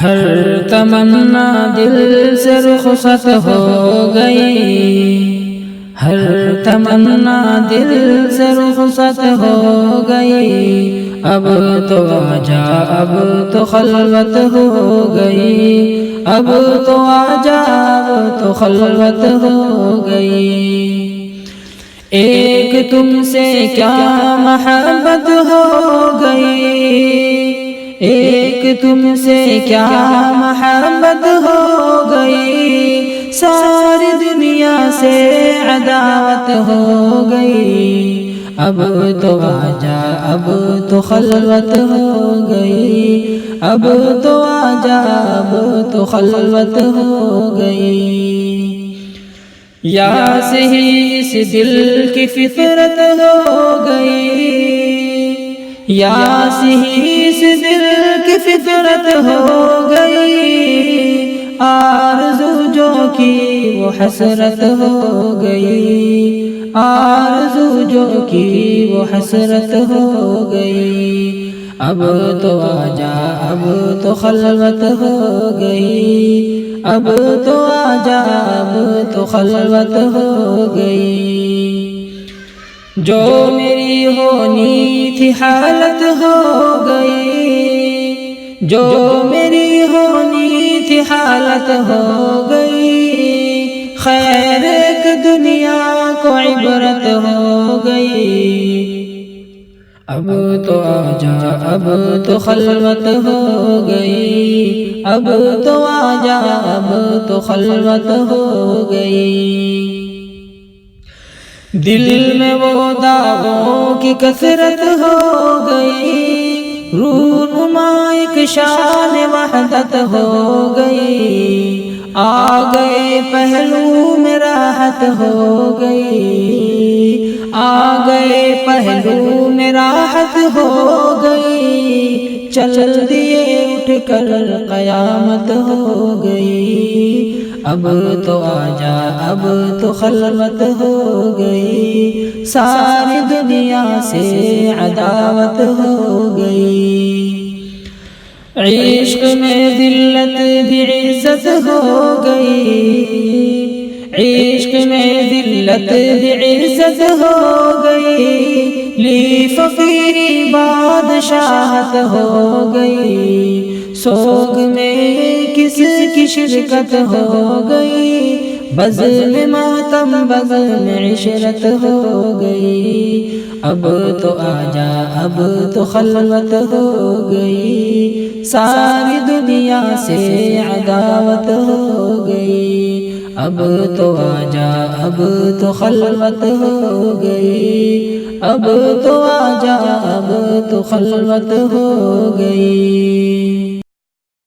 ہر تمنا دل سے رخصت ہو گئی، ہر تمنا دل سے رخصت ہو گئی، اب تو آجا اب تو خلوت ہو گئی، اب تو آجا اب تو خلوت ہو گئی۔ ایک تم سے کیا محبت ہو گئی، ایک تم سے کیا محبت ہو گئی، ساری دنیا سے عداوت ہو گئی، اب تو آجا اب تو خلوت ہو گئی، اب تو آجا اب تو خلوت ہو گئی۔ یا صحیح اس دل کی فطرت ہو گئی، یا صحیح اس دل کی فطرت ہو گئی، آرزو جو کی وہ حسرت ہو گئی، آرزو جو کی وہ حسرت ہو گئی، اب تو آجا اب تو خلوت ہو گئی، اب تو آجا اب تو خلوت ہو گئی۔ جو میری ہونی تھی حالت ہو گئی، جو میری ہونی تھی حالت ہو گئی، خیر ایک دنیا کو عبرت ہو گئی، اب تو آجا اب تو خلوت ہو گئی، اب تو آجا اب تو خلوت ہو گئی۔ دل میں وہ داغوں کی کثرت ہو گئی، رونما ایک شان وحدت ہو گئی، آ گئے پہلو میں راحت ہو گئی، آ گئے پہلو میں راحت ہو گئی، چل دیے اٹھ کر قیامت ہو گئی، اب تو آجا اب تو خلوت ہو گئی، ساری دنیا سے عداوت ہو گئی۔ عشق میں ذلت بھی عزت ہو گئی، عشق میں ذلت بھی عزت ہو گئی، لی فقیری بادشاہت ہو گئی، سوگ میں کس کی شرکت ہو گئی، بزم ماتم بزم عشرت ہو گئی، اب تو آجا اب تو خلوت ہو گئی، ساری دنیا سے عداوت ہو گئی، اب تو آجا اب تو خلوت ہو گئی، اب تو آجا اب تو خلوت ہو گئی۔